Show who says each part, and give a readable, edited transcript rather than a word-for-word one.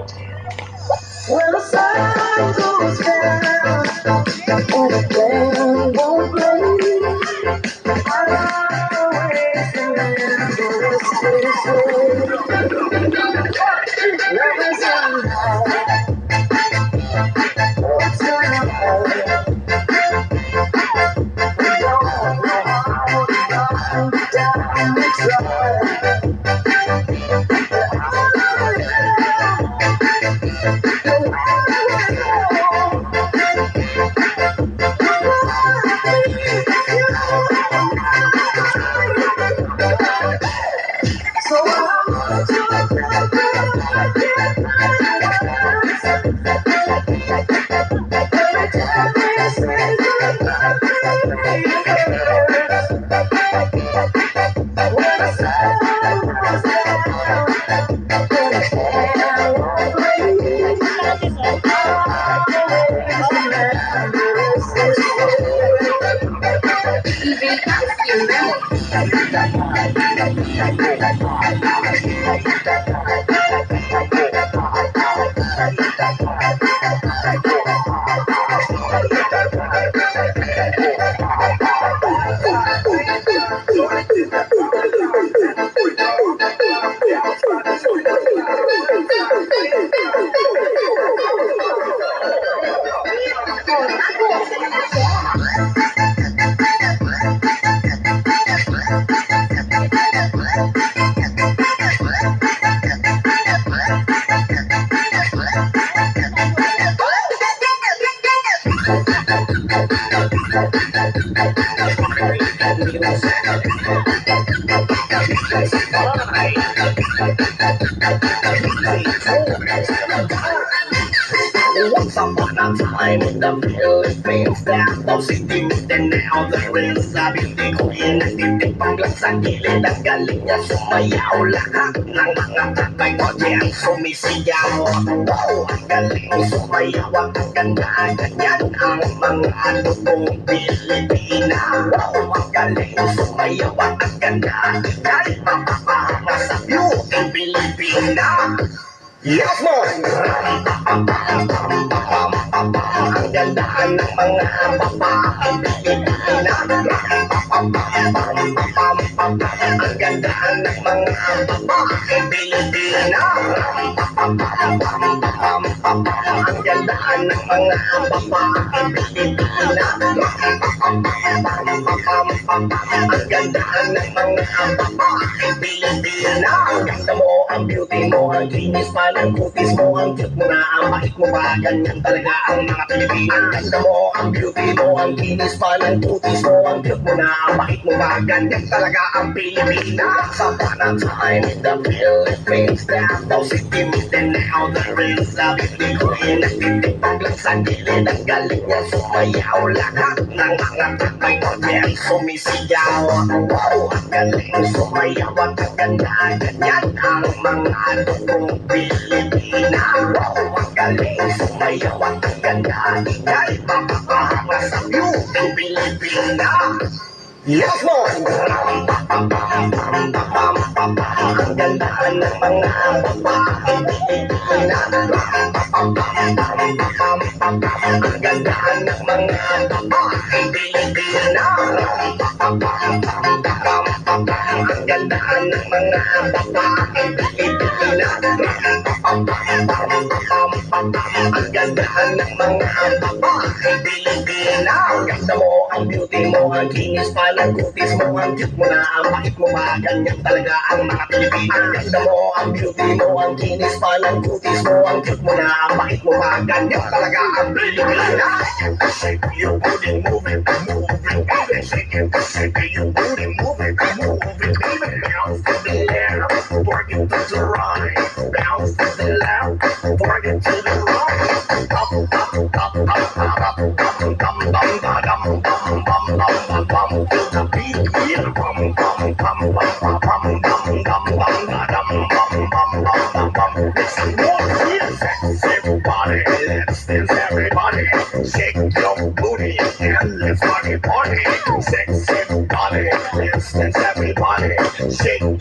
Speaker 1: When the sun goes down and the band won't play, I'll always remember this way. Love is alive, it's alive. We don't know how to down the try. So I Once upon a time in the Philippines, there was a city, and now there is a beauty queen. Nagtitipang lang sa gilid, ang galing niya sumayaw. Lahat ng mga tatay ko diyan sumisiyaw. Wow, ang galing sumayaw, ang ganda, ganyan ang mga dugong Pilipina. Wow, ang galing sumayaw, ang ganda, kahit mapapahanga sa beauty Pilipina. Yes, man! Ang ganda ng mga babaeng Pilipina. Ang ganda ng mga babaeng Pilipina. Ang ganda ng mga babaeng Pilipina. Ang ganda ng mga babaeng Pilipina. Ang ganda mo, ang beauty mo, ang kinis pa ng kutis mo, ang cute mo na, ang bait mo ba, ganyan talaga ang mga Pilipina. Ang ganda mo, ang beauty mo, ang kinis pa ng kutis mo, ang cute mo na, ang bait mo ba, ganyan talaga ang Pilipina. Sa upon a time in the Philippines, there was a city, and now there is a beauty queen. Nagtitipag lang sa gilid, ang galing niya sumayaw. Lahat ng mga tatay ko diyan sumisiyaw. Wow, ang galing sumayaw, ang ganda, ganyan ang mga dugong Pilipina. Wow, ang galing sumayaw, ang ganda, kahit mapapahanga sa beauty Pilipina. Yes, man! Ang ganda ng mga babaeng Pilipina. Ang ganda ng mga babaeng Pilipina. Ang ganda ng mga babaeng Pilipina. Ang ganda ng mga babaeng Pilipina. Ang ganda mo, ang beauty mo, ang kinis pa ng kutis mo, ang cute mo na, ang bait mo ba, ganyan talaga ang mga Pilipina. Ang ganda mo, ang beauty mo, ang kinis pa ng kutis mo, ang cute mo na, ang bait mo ba, ganyan talaga ang Pilipina. Shake your booty, move it, baby. Shake your booty, move it, baby. Bounce to the left, work it to the right. Bounce to the left, work it to the right. Up, up, up, up, up, up, up, dum, dum, dum, dum, dum, dum, dum, dum, to the beat, yeah, bum, bum, bum, bum, bum, bum, dum, dum, dum, dum, bum, bum, bum, bum. Listen, yes, everybody, let's dance, everybody. Shake your booty and let's party, party. Sex, everybody, let's dance, everybody. Shake